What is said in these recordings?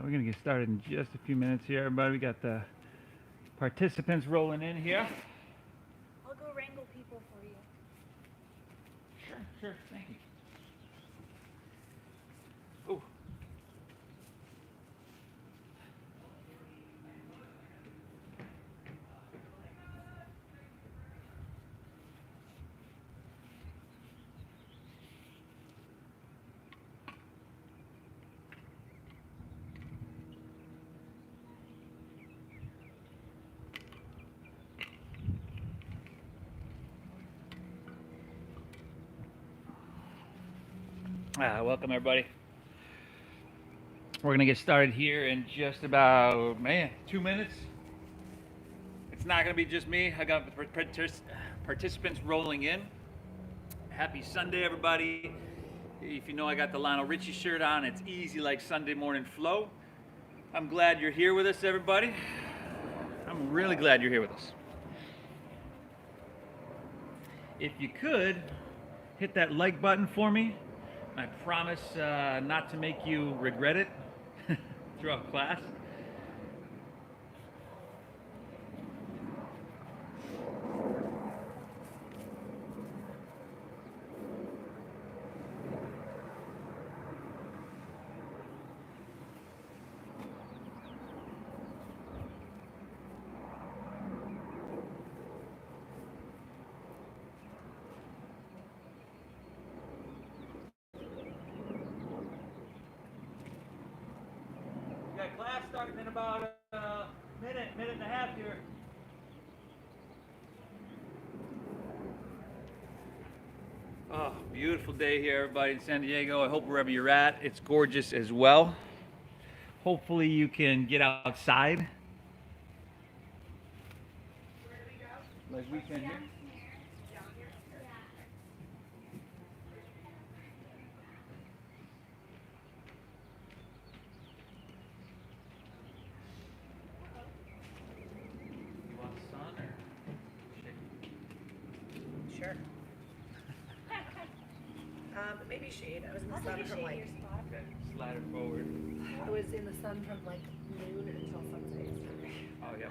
We're going to get started in just a few minutes here, everybody. We got the participants rolling in here. I'll go wrangle people for you. Sure, thank you. Ooh. Welcome everybody. We're gonna get started here in just about 2 minutes. It's not gonna be just me. I got participants rolling in. Happy Sunday, everybody. If you know, I got the Lionel Richie shirt on. It's easy like Sunday morning flow. I'm glad you're here with us, everybody. I'm really glad you're here with us. If you could hit that like button for me. I promise not to make you regret it throughout class. Class starting in about a minute and a half here. Oh, beautiful day here, everybody in San Diego. I hope wherever you're at, it's gorgeous as well. Hopefully you can get outside. Where do we go? Like we can here. Sure. Maybe shade. I was in the sun from like. Okay, slide it forward. I was in the sun from like noon until sunset yesterday. Oh yeah.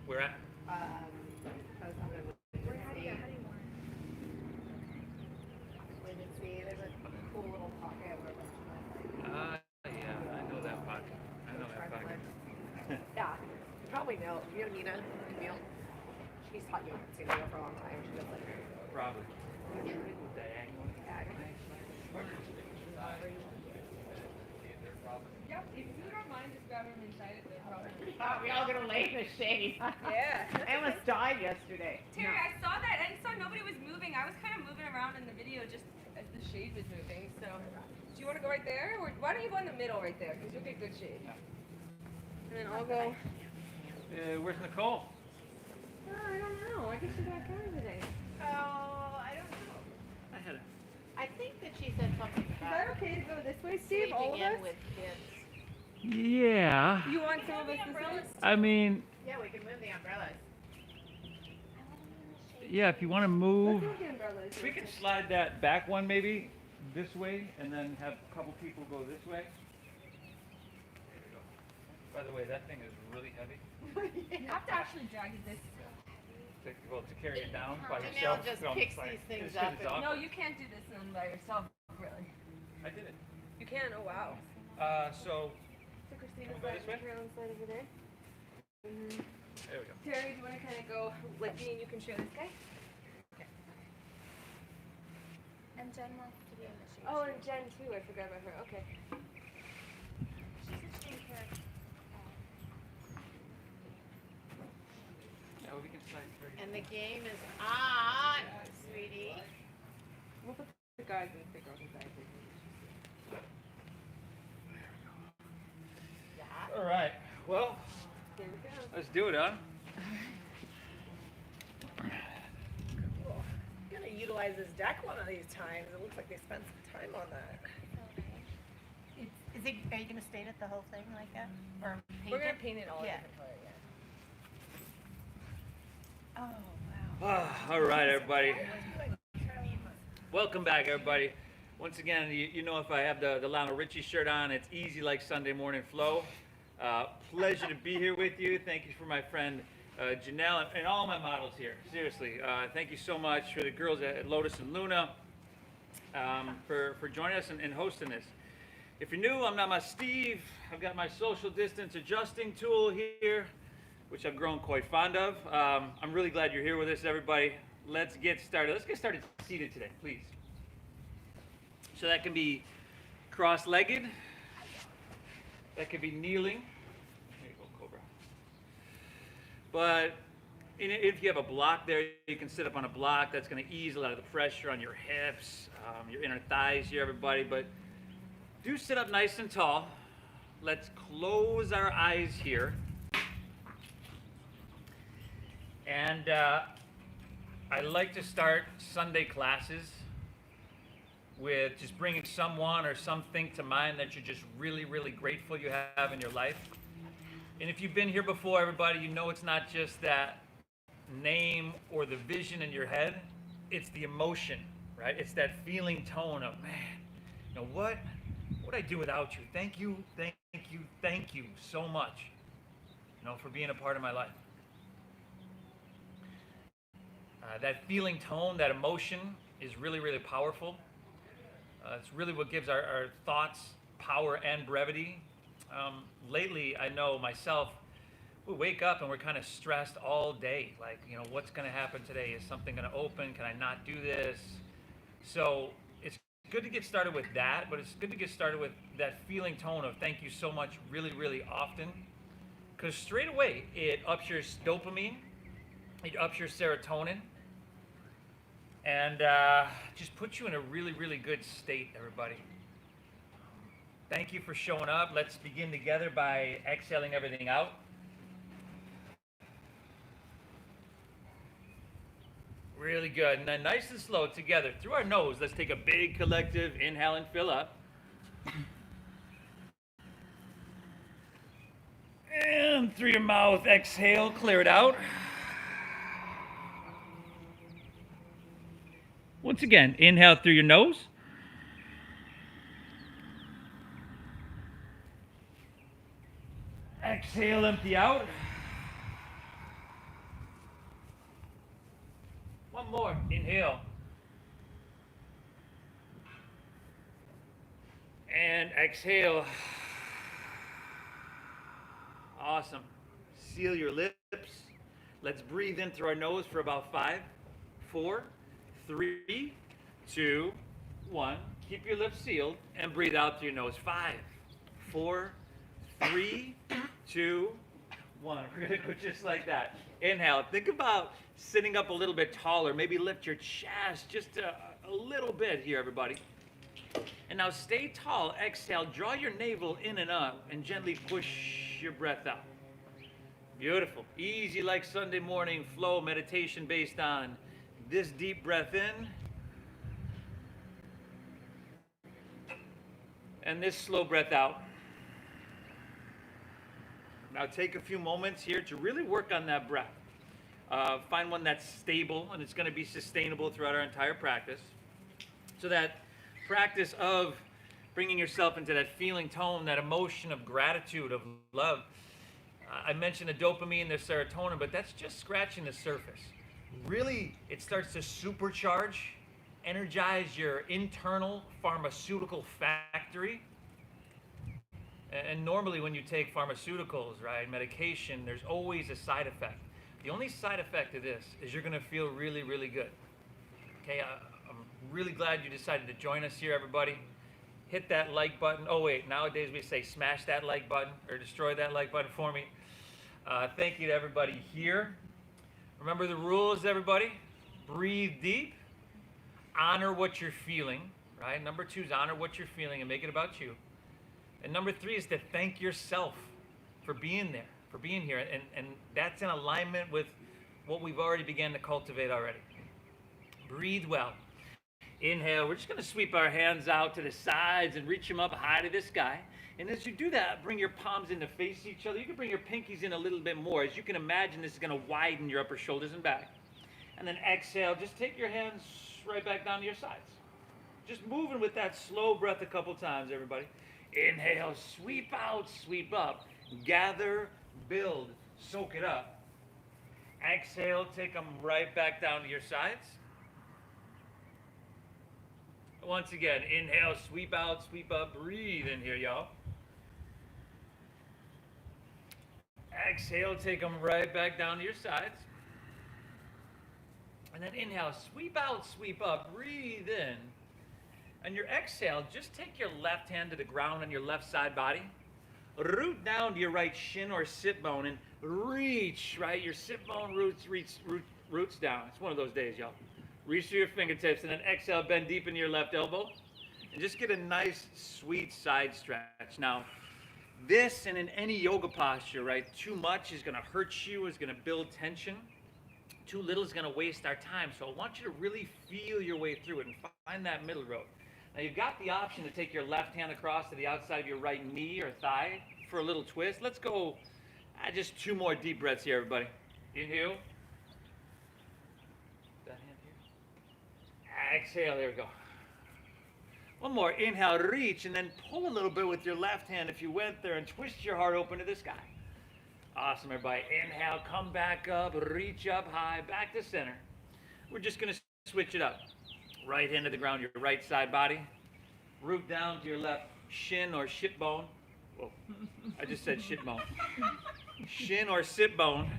Where at? I was on a There's a cool little pocket where a bunch of my Yeah, I know that pocket. Yeah, you probably know. You know Nina Camille? She's taught you in San Diego for a long time. She does like. Probably. Yep, if you don't mind just grabbing them inside it, they're probably. We all gonna lay in the shade. Yeah. I almost died yesterday. Terry, I saw that and saw nobody was moving. I was kind of moving around in the video just as the shade was moving. So, do you want to go right there? Or why don't you go in the middle right there? Because you'll get good shade. And then I'll go. Where's Nicole? Oh, I don't know. I guess she's not coming today. Oh, I don't know. I had it. I think that she said something Is about that okay to go this way, Steve? All of sleeping us? in with kids. Yeah. You want some of us this way? I mean, Yeah, we can move the umbrellas. yeah, if you want to move, Let's move the umbrellas. we can slide that back one maybe this way and then have a couple people go this way. There we go. By the way, that thing is really heavy. You have to actually drag it this way. To carry it down by Camille yourself. just No, picks it's fine. these things Just 'cause up it's and- No, you can't do this one by yourself, really. I did it. You can? Oh, wow. So So Christina's Wanna go this way? her own side over there. Mm-hmm. there we go. Terry, do you want to kind of go like me and you can share this guy? And Jen wants to be in the shade. Oh, and Jen too. I forgot about her. Okay. She's a skincare. Yeah, we can slide through. And the game is on, sweetie. We'll put the guys and the girls inside. Yeah. All right. Well, Here we go. let's do it, huh? Cool. I'm gonna utilize this deck one of these times. It looks like they spent some time on that. Are you gonna stain it the whole thing like that, or paint We're it? gonna paint it all a Yeah. different color, yeah. Oh wow. All right, everybody. Welcome back, everybody. Once again, you know if I have the Lionel Richie shirt on, it's easy like Sunday morning flow. Pleasure to be here with you. Thank you for my friend Janelle and all my models here. Seriously, thank you so much for the girls at Lotus and Luna for joining us and hosting this. If you're new, I'm Namasteve. I've got my social distance adjusting tool here, which I've grown quite fond of. I'm really glad you're here with us, everybody. Let's get started. Let's get started seated today, please. So that can be cross-legged. That could be kneeling. There you go, Cobra. But if you have a block there, you can sit up on a block. That's going to ease a lot of the pressure on your hips, your inner thighs here, everybody. But do sit up nice and tall. Let's close our eyes here. And I like to start Sunday classes with just bringing someone or something to mind that you're just really, really grateful you have in your life. And if you've been here before, everybody, you know it's not just that name or the vision in your head, it's the emotion, right? It's that feeling tone of, man, you know, what would I do without you? Thank you, thank you, thank you so much, you know, for being a part of my life. That feeling tone, that emotion is really, really powerful. It's really what gives our thoughts power and brevity. Lately, I know myself, we wake up and we're kind of stressed all day. Like, you know, what's going to happen today? Is something going to open? Can I not do this? So it's good to get started with that, but it's good to get started with that feeling tone of thank you so much really, really often. Because straight away, it ups your dopamine, it ups your serotonin, and just puts you in a really, really good state, everybody. Thank you for showing up. Let's begin together by exhaling everything out. Really good. And then nice and slow together through our nose. Let's take a big collective inhale and fill up. And through your mouth, exhale, clear it out. Once again, inhale through your nose. Exhale, empty out. One more. Inhale. And exhale. Awesome. Seal your lips. Let's breathe in through our nose for about 5, 4, 3, 2, 1. Keep your lips sealed and breathe out through your nose. 5, 4, 3, 2, 1. We're going to go just like that. Inhale. Think about sitting up a little bit taller. Maybe lift your chest just a little bit here, everybody. And now stay tall. Exhale. Draw your navel in and up and gently push your breath out. Beautiful. Easy like Sunday morning flow meditation based on this deep breath in and this slow breath out. Now take a few moments here to really work on that breath. Find one that's stable and it's going to be sustainable throughout our entire practice. So that practice of bringing yourself into that feeling tone, that emotion of gratitude, of love. I mentioned the dopamine, the serotonin, but that's just scratching the surface. Really, it starts to supercharge, energize your internal pharmaceutical factory. And normally when you take pharmaceuticals, right, medication, there's always a side effect. The only side effect of this is you're going to feel really, really good. Okay, I'm really glad you decided to join us here, everybody. Hit that like button. Oh, wait, nowadays we say smash that like button or destroy that like button for me. Thank you to everybody here. Remember the rules, everybody. Breathe deep. Honor what you're feeling, right? Number 2 is honor what you're feeling and make it about you. And number 3 is to thank yourself for being there, for being here. And that's in alignment with what we've already began to cultivate already. Breathe well. Inhale. We're just going to sweep our hands out to the sides and reach them up high to the sky. And as you do that, bring your palms in to face each other. You can bring your pinkies in a little bit more. As you can imagine, this is going to widen your upper shoulders and back. And then exhale. Just take your hands right back down to your sides. Just moving with that slow breath a couple times, everybody. Inhale, sweep out, sweep up. Gather, build, soak it up. Exhale, take them right back down to your sides. Once again, inhale, sweep out, sweep up, breathe in here, y'all. Exhale, take them right back down to your sides. And then inhale, sweep out, sweep up, breathe in. And your exhale, just take your left hand to the ground on your left side body. Root down to your right shin or sit bone and reach, right? Your sit bone roots down. It's one of those days, y'all. Reach through your fingertips and then exhale, bend deep into your left elbow. And just get a nice, sweet side stretch. Now, this and in any yoga posture, right? Too much is going to hurt you, is going to build tension. Too little is going to waste our time. So I want you to really feel your way through it and find that middle road. Now, you've got the option to take your left hand across to the outside of your right knee or thigh for a little twist. Let's go just 2 more deep breaths here, everybody. Inhale. That hand here. Exhale, there we go. One more. Inhale, reach, and then pull a little bit with your left hand if you went there and twist your heart open to the sky. Awesome, everybody. Inhale, come back up, reach up high, back to center. We're just going to switch it up. Right hand to the ground, your right side body. Root down to your left shin or sit bone. Whoa, I just said shit bone. Shin or sit bone.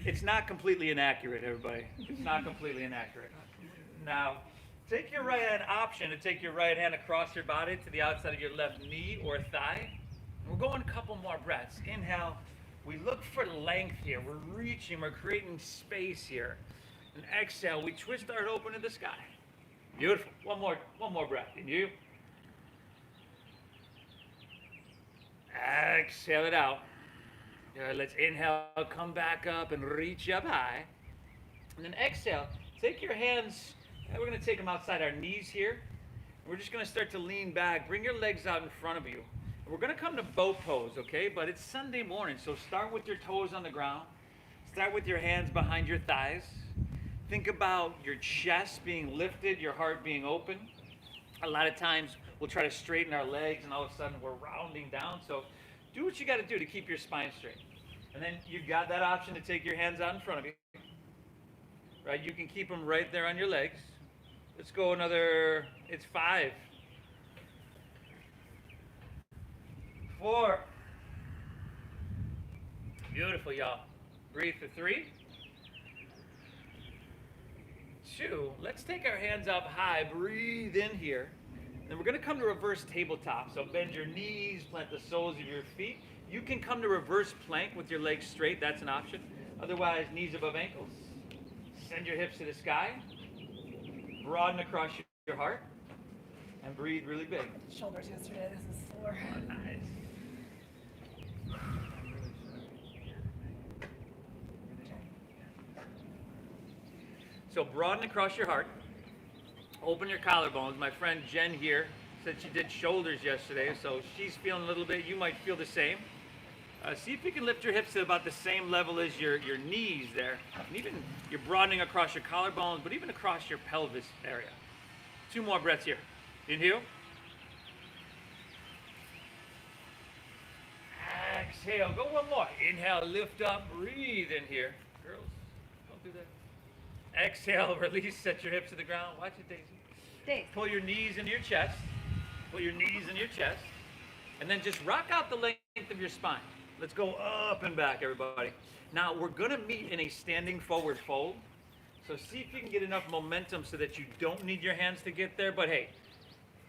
It's not completely inaccurate, everybody. It's not completely inaccurate. Now, take your right hand option to take your right hand across your body to the outside of your left knee or thigh. We're going a couple more breaths. Inhale, we look for length here. We're reaching, we're creating space here. And exhale, we twist our heart open to the sky. Beautiful. One more breath. And you. Exhale it out. Let's inhale, come back up and reach up high. And then exhale, take your hands, and we're going to take them outside our knees here. We're just going to start to lean back. Bring your legs out in front of you. We're going to come to boat pose, okay? But it's Sunday morning, so start with your toes on the ground. Start with your hands behind your thighs. Think about your chest being lifted, your heart being open. A lot of times we'll try to straighten our legs and all of a sudden we're rounding down. So do what you got to do to keep your spine straight. And then you've got that option to take your hands out in front of you. Right? You can keep them right there on your legs. Let's go another, it's 5. 4. Beautiful, y'all. Breathe for 3. 2. Let's take our hands up high. Breathe in here. Then we're going to come to reverse tabletop. So bend your knees, plant the soles of your feet. You can come to reverse plank with your legs straight. That's an option. Otherwise, knees above ankles. Send your hips to the sky. Broaden across your heart. And breathe really big. Shoulders yesterday. This is sore. Oh, nice. So broaden across your heart. Open your collarbones. My friend Jen here said she did shoulders yesterday, so she's feeling a little bit. You might feel the same. See if you can lift your hips to about the same level as your knees there. And even you're broadening across your collarbones, but even across your pelvis area. 2 more breaths here. Inhale. Exhale. Go one more. Inhale, lift up, breathe in here. Girls, don't do that. Exhale, release, set your hips to the ground. Watch it, Daisy. Daisy. Pull your knees into your chest. Pull your knees into your chest. And then just rock out the length of your spine. Let's go up and back, everybody. Now, we're going to meet in a standing forward fold. So see if you can get enough momentum so that you don't need your hands to get there. But hey,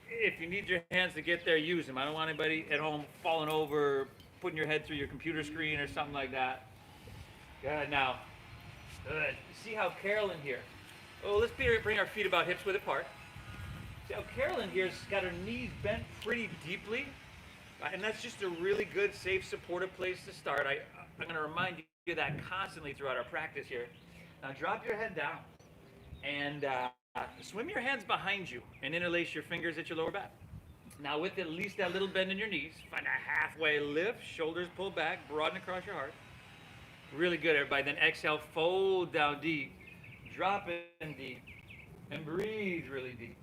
if you need your hands to get there, use them. I don't want anybody at home falling over, putting your head through your computer screen or something like that. Good. Now, good. See how Carolyn here. Oh, let's bring our feet about hips width apart. See how Carolyn here's got her knees bent pretty deeply. And that's just a really good, safe, supportive place to start. I'm going to remind you of that constantly throughout our practice here. Now drop your head down and swim your hands behind you and interlace your fingers at your lower back. Now with at least that little bend in your knees, find a halfway lift, shoulders pull back, broaden across your heart. Really good, everybody. Then exhale, fold down deep, drop in deep, and breathe really deep.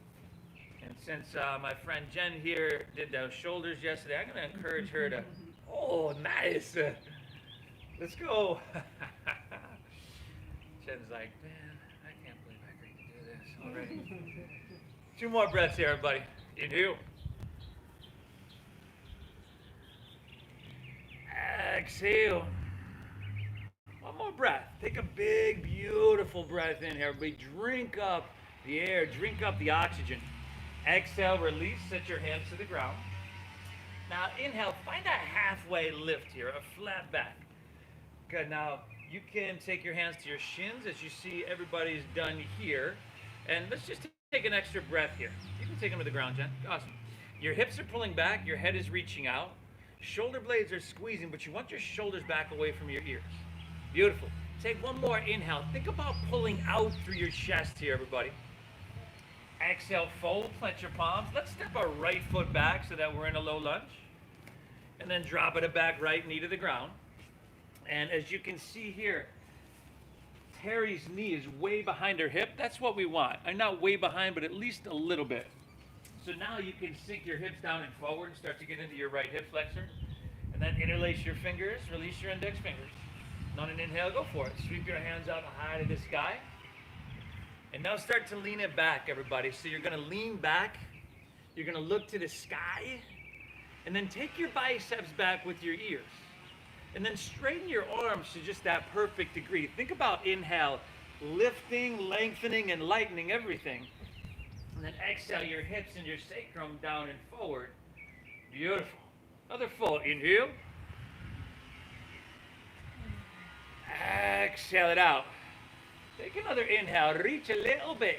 And since my friend Jen here did those shoulders yesterday, I'm going to encourage her to, oh, nice. Let's go. Jen's like, man, I can't believe I agreed to do this already. 2 more breaths here, everybody. Inhale. Exhale. 1 more breath. Take a big, beautiful breath in here. Everybody, drink up the air, drink up the oxygen. Exhale, release, set your hands to the ground. Now, inhale, find a halfway lift here, a flat back. Good, now you can take your hands to your shins as you see everybody's done here. And let's just take an extra breath here. You can take them to the ground, Jen. Awesome. Your hips are pulling back, your head is reaching out. Shoulder blades are squeezing, but you want your shoulders back away from your ears. Beautiful. Take 1 more inhale. Think about pulling out through your chest here, everybody. Exhale, fold, plant your palms. Let's step our right foot back so that we're in a low lunge. And then drop it back, right knee to the ground. And as you can see here, Terry's knee is way behind her hip. That's what we want. I'm not way behind, but at least a little bit. So now you can sink your hips down and forward and start to get into your right hip flexor. And then interlace your fingers, release your index fingers. And on an inhale, go for it. Sweep your hands out high to the sky. And now start to lean it back, everybody. So you're going to lean back. You're going to look to the sky. And then take your biceps back with your ears. And then straighten your arms to just that perfect degree. Think about inhale, lifting, lengthening, and lightening everything. And then exhale your hips and your sacrum down and forward. Beautiful. Another full inhale. Exhale it out. Take another inhale, reach a little bit.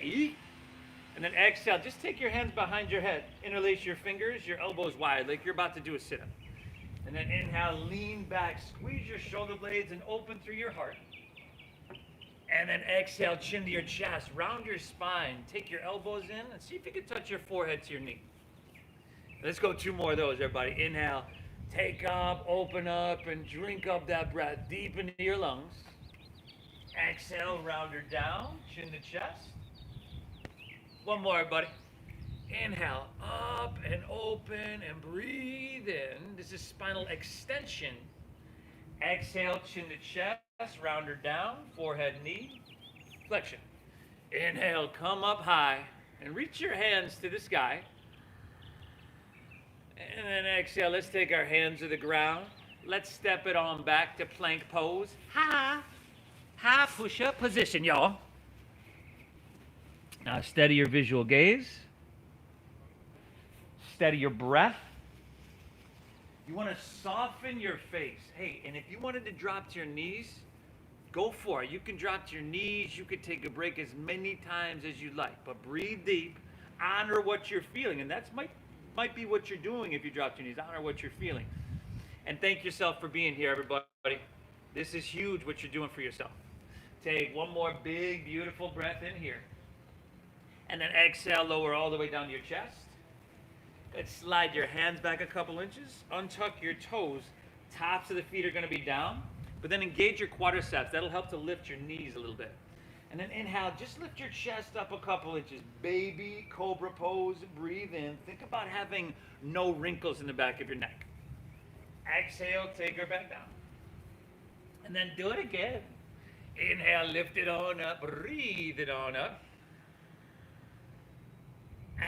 And then exhale, just take your hands behind your head. Interlace your fingers, your elbows wide, like you're about to do a sit-up. And then inhale, lean back, squeeze your shoulder blades and open through your heart. And then exhale, chin to your chest, round your spine, take your elbows in and see if you can touch your forehead to your knee. Let's go 2 more of those, everybody. Inhale, take up, open up, and drink up that breath deep into your lungs. Exhale, round her down, chin to chest. 1 more, everybody. Inhale, up and open and breathe in. This is spinal extension. Exhale, chin to chest, round her down, forehead, knee, flexion. Inhale, come up high and reach your hands to the sky. And then exhale, let's take our hands to the ground. Let's step it on back to plank pose. High push-up position, y'all. Now steady your visual gaze. Steady your breath. You want to soften your face. Hey, and if you wanted to drop to your knees, go for it. You can drop to your knees. You could take a break as many times as you like. But breathe deep. Honor what you're feeling. And that might be what you're doing if you drop to your knees. Honor what you're feeling. And thank yourself for being here, everybody. This is huge what you're doing for yourself. Take 1 more big, beautiful breath in here. And then exhale, lower all the way down to your chest. Good. Slide your hands back a couple inches. Untuck your toes. Tops of the feet are going to be down. But then engage your quadriceps. That'll help to lift your knees a little bit. And then inhale, just lift your chest up a couple inches. Baby Cobra pose. Breathe in. Think about having no wrinkles in the back of your neck. Exhale, take her back down. And then do it again. Inhale, lift it on up. Breathe it on up.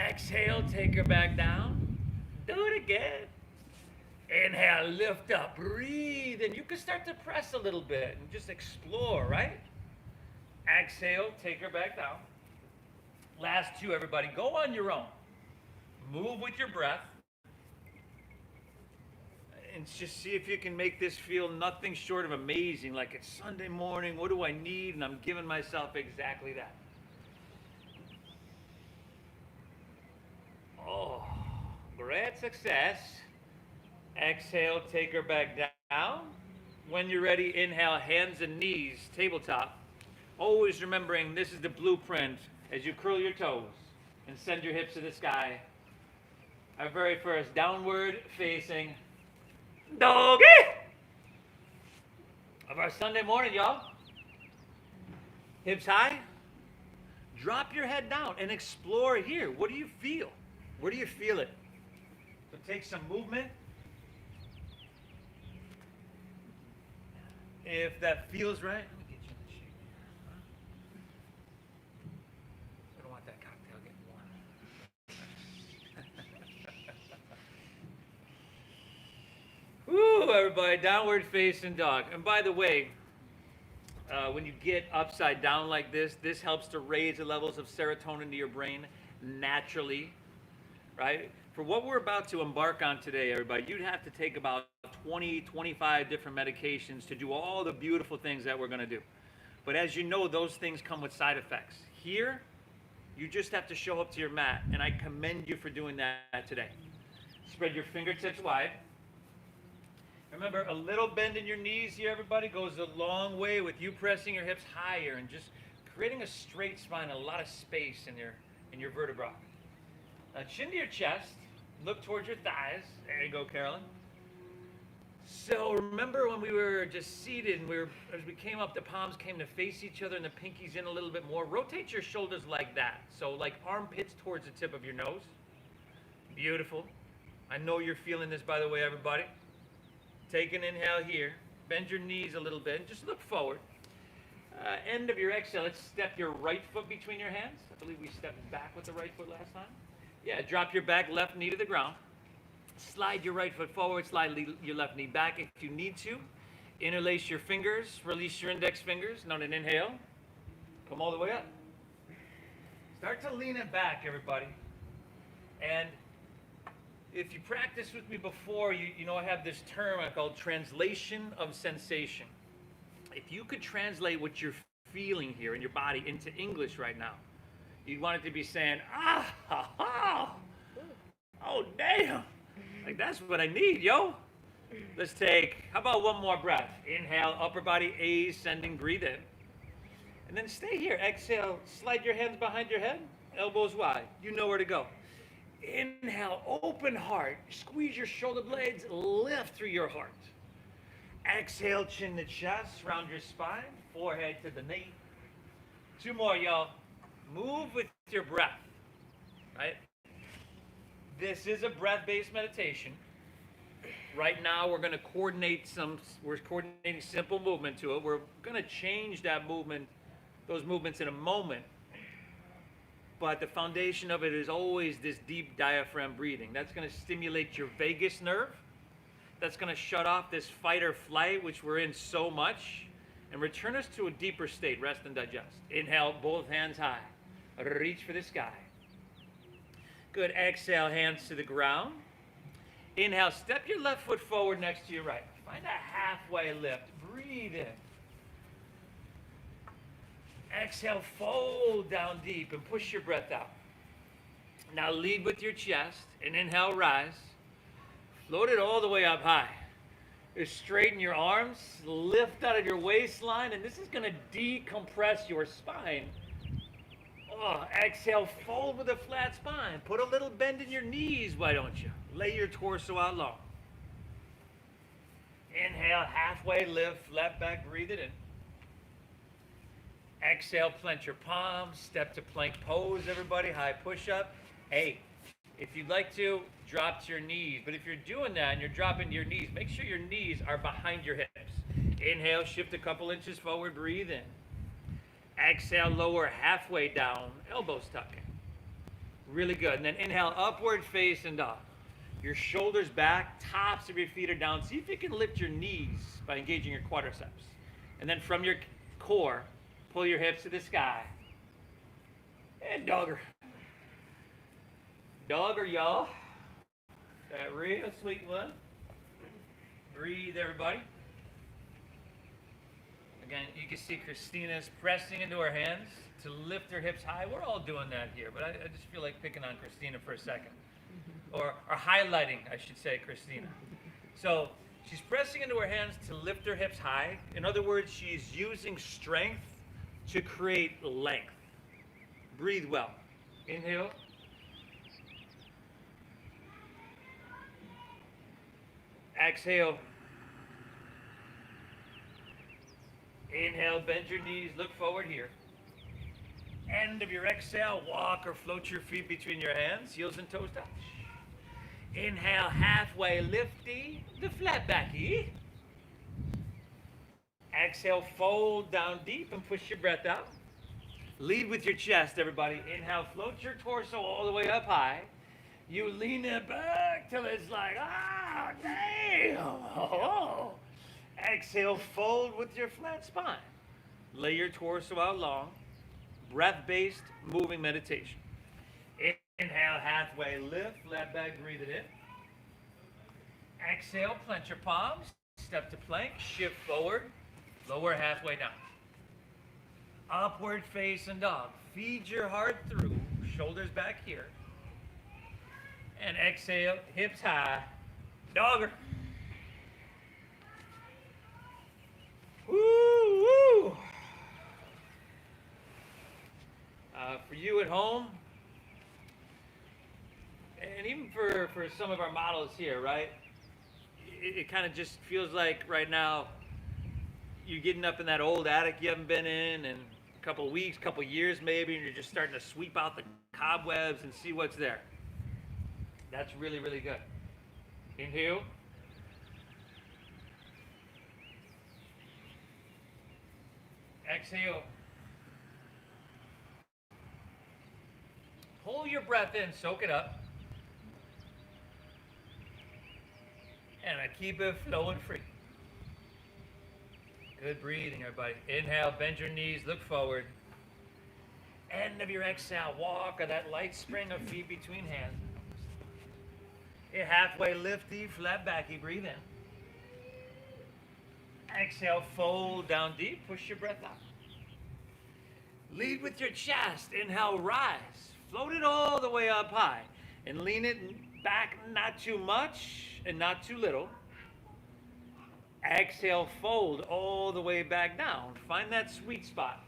Exhale, take her back down. Do it again. Inhale, lift up, breathe, and you can start to press a little bit and just explore, right? Exhale, take her back down. Last 2, everybody. Go on your own. Move with your breath. And just see if you can make this feel nothing short of amazing, like it's Sunday morning, what do I need? And I'm giving myself exactly that. Oh, great success. Exhale, take her back down. When you're ready, inhale, hands and knees, tabletop. Always remembering this is the blueprint as you curl your toes and send your hips to the sky. Our very first downward facing doggy of our Sunday morning, y'all. Hips high. Drop your head down and explore here. What do you feel? Where do you feel it? So take some movement. If that feels right, let me get you in the shade. I don't want that cocktail getting warm. Woo, everybody, downward facing dog. And by the way, when you get upside down like this helps to raise the levels of serotonin to your brain naturally, right? For what we're about to embark on today, everybody, you'd have to take about 20, 25 different medications to do all the beautiful things that we're going to do. But as you know, those things come with side effects. Here, you just have to show up to your mat, and I commend you for doing that today. Spread your fingertips wide. Remember, a little bend in your knees here, everybody, goes a long way with you pressing your hips higher and just creating a straight spine, a lot of space in your vertebra. Now, chin to your chest. Look towards your thighs. There you go, Carolyn. So remember when we were just seated and as we came up, the palms came to face each other and the pinkies in a little bit more. Rotate your shoulders like that. So like armpits towards the tip of your nose. Beautiful. I know you're feeling this, by the way, everybody. Take an inhale here. Bend your knees a little bit and just look forward. End of your exhale, let's step your right foot between your hands. I believe we stepped back with the right foot last time. Yeah, drop your back left knee to the ground. Slide your right foot forward, slide your left knee back if you need to. Interlace your fingers, release your index fingers. Now an inhale. Come all the way up. Start to lean it back, everybody. And if you practiced with me before, you know I have this term I call translation of sensation. If you could translate what you're feeling here in your body into English right now, you'd want it to be saying, ah, ha, ha. Oh, damn. Like, that's what I need, yo. Let's take, how about one more breath? Inhale, upper body ascending, breathe in. And then stay here. Exhale, slide your hands behind your head, elbows wide. You know where to go. Inhale, open heart. Squeeze your shoulder blades, lift through your heart. Exhale, chin to chest, round your spine, forehead to the knee. Two more, y'all. Move with your breath, right? This is a breath-based meditation. Right now, we're going to coordinate we're coordinating simple movement to it. We're going to change that movement, those movements in a moment. But the foundation of it is always this deep diaphragm breathing. That's going to stimulate your vagus nerve. That's going to shut off this fight or flight, which we're in so much, and return us to a deeper state, rest and digest. Inhale, both hands high. Reach for the sky. Good. Exhale, hands to the ground. Inhale, step your left foot forward next to your right. Find a halfway lift. Breathe in. Exhale, fold down deep and push your breath out. Now lead with your chest and inhale, rise. Float it all the way up high. Just straighten your arms, lift out of your waistline, and this is going to decompress your spine. Oh, exhale, fold with a flat spine. Put a little bend in your knees, why don't you? Lay your torso out long. Inhale, halfway lift, flat back, breathe it in. Exhale, plant your palms, step to plank pose, everybody, high push-up. Hey, if you'd like to, drop to your knees. But if you're doing that and you're dropping to your knees, make sure your knees are behind your hips. Inhale, shift a couple inches forward, breathe in. Exhale, lower halfway down, elbows tucking. Really good. And then inhale, upward facing dog. Your shoulders back, tops of your feet are down. See if you can lift your knees by engaging your quadriceps. And then from your core, pull your hips to the sky. And dogger. Dogger, y'all. That real sweet one. Breathe, everybody. Again, you can see Christina's pressing into her hands to lift her hips high. We're all doing that here, but I just feel like picking on Christina for a second. Or highlighting, I should say, Christina. So she's pressing into her hands to lift her hips high. In other words, she's using strength to create length. Breathe well. Inhale. Exhale. Inhale, bend your knees, look forward here. End of your exhale, walk or float your feet between your hands, heels and toes touch. Inhale, halfway lifty, the flat backy. Exhale, fold down deep and push your breath out. Lead with your chest, everybody. Inhale, float your torso all the way up high. You lean it back till it's like, ah, damn. Oh. Exhale, fold with your flat spine. Lay your torso out long. Breath-based moving meditation. Inhale, halfway lift, flat back, breathe it in. Exhale, plant your palms, step to plank, shift forward, lower halfway down. Upward facing dog. Feed your heart through, shoulders back here. And exhale, hips high, dogger. Woo, woo. For you at home, and even for some of our models here, right? It kind of just feels like right now you're getting up in that old attic you haven't been in a couple of weeks, couple of years maybe, and you're just starting to sweep out the cobwebs and see what's there. That's really, really good. Inhale. Exhale. Pull your breath in, soak it up. And I keep it flowing free. Good breathing, everybody. Inhale, bend your knees, look forward. End of your exhale, walk or that light spring of feet between hands. Halfway lifty, flat backy, breathe in. Exhale, fold down deep, push your breath out. Lead with your chest. Inhale, rise. Float it all the way up high. And lean it back, not too much and not too little. Exhale, fold all the way back down. Find that sweet spot.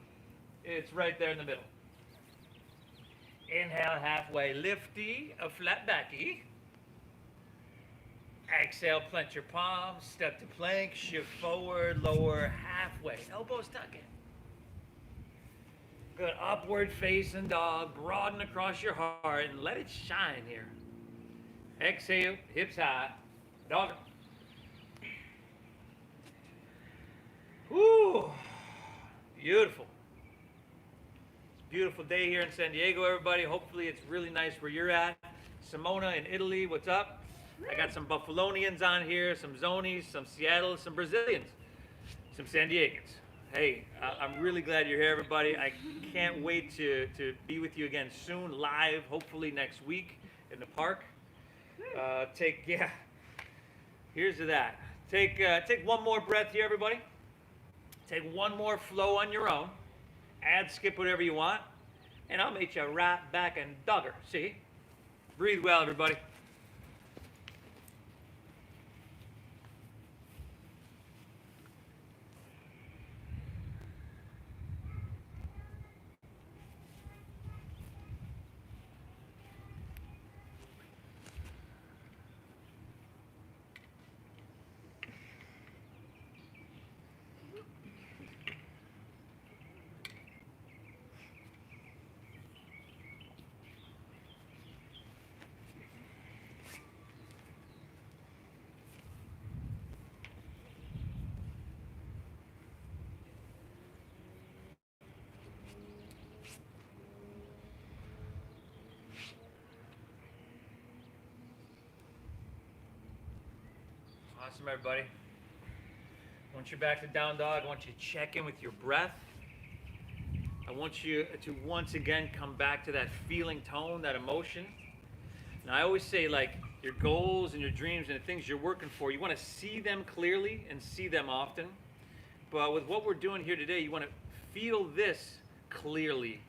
It's right there in the middle. Inhale, halfway lifty, a flat backy. Exhale, plant your palms, step to plank, shift forward, lower halfway. Elbows tucking. Good, upward facing dog, broaden across your heart and let it shine here. Exhale, hips high, dog. Woo, beautiful. It's a beautiful day here in San Diego, everybody. Hopefully it's really nice where you're at. Simona in Italy, what's up? I got some Buffalonians on here, some Zonies, some Seattle, some Brazilians, some San Diegans. Hey, I'm really glad you're here, everybody. I can't wait to be with you again soon, live, hopefully next week in the park. Here's to that. Take one more breath here, everybody. Take one more flow on your own. Add, skip whatever you want. And I'll meet you right back in dogger. See? Breathe well, everybody. Awesome, everybody. Once you're back to down dog, I want you to check in with your breath. I want you to once again come back to that feeling tone, that emotion. Now, I always say, like, your goals and your dreams and the things you're working for, you want to see them clearly and see them often. But with what we're doing here today, you want to feel this clearly.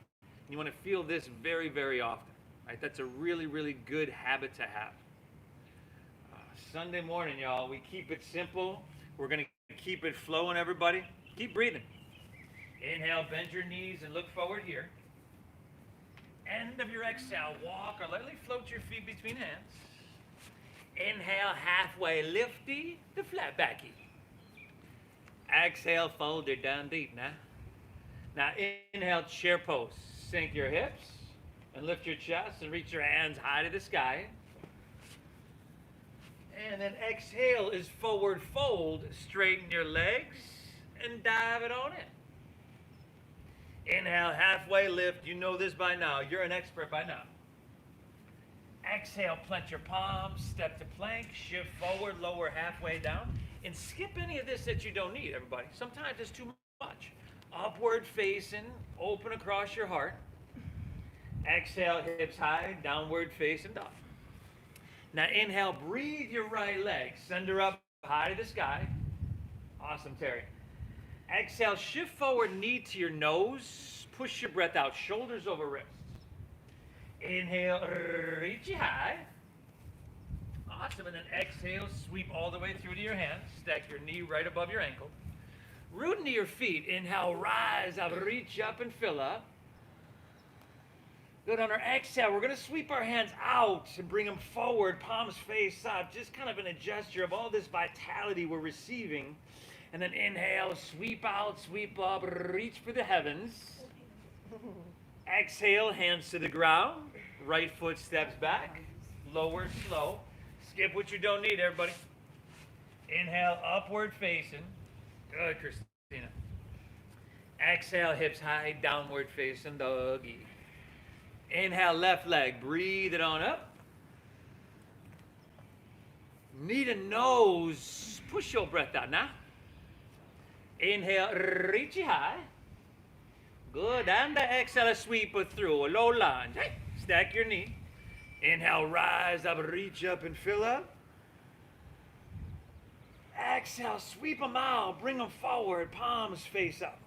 You want to feel this very, very often. Right? That's a really, really good habit to have. Sunday morning, y'all, we keep it simple. We're going to keep it flowing, everybody. Keep breathing. Inhale, bend your knees and look forward here. End of your exhale, walk or lightly float your feet between hands. Inhale, halfway lifty to flat backy. Exhale, fold it down deep now. Now, inhale, chair pose. Sink your hips and lift your chest and reach your hands high to the sky. And then exhale is forward fold. Straighten your legs and dive it on in. Inhale, halfway lift. You know this by now. You're an expert by now. Exhale, plant your palms, step to plank, shift forward, lower halfway down. And skip any of this that you don't need, everybody. Sometimes it's too much. Upward facing, open across your heart. Exhale, hips high, downward facing dog. Now inhale, breathe your right leg, send her up high to the sky. Awesome, Terry. Exhale, shift forward, knee to your nose. Push your breath out, shoulders over wrists. Inhale, reach you high. Awesome, and then exhale, sweep all the way through to your hands. Stack your knee right above your ankle. Root into your feet. Inhale, rise up, reach up and fill up. Good. On our exhale, we're going to sweep our hands out and bring them forward, palms face up, just kind of in a gesture of all this vitality we're receiving. And then inhale, sweep out, sweep up, reach for the heavens. Exhale, hands to the ground. Right foot steps back. Lower, slow. Skip what you don't need, everybody. Inhale, upward facing. Good, Christina. Exhale, hips high, downward facing doggy. Inhale, left leg. Breathe it on up. Knee to nose. Push your breath out now. Inhale, reach it high. Good. And the exhale, sweep it through. A low lunge. Hey, stack your knee. Inhale, rise up, reach up and fill up. Exhale, sweep them out. Bring them forward. Palms face up.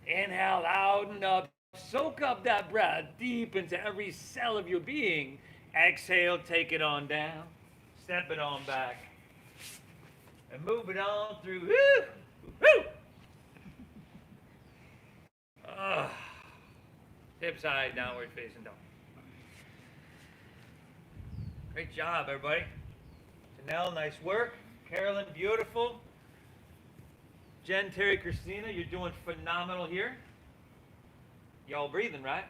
Inhale, out and up. Soak up that breath deep into every cell of your being. Exhale, take it on down. Step it on back. And move it on through. Woo! Woo! Hips high, downward facing dog. Great job, everybody. Janelle, nice work. Carolyn, beautiful. Jen, Terry, Christina, you're doing phenomenal here. Y'all breathing, right?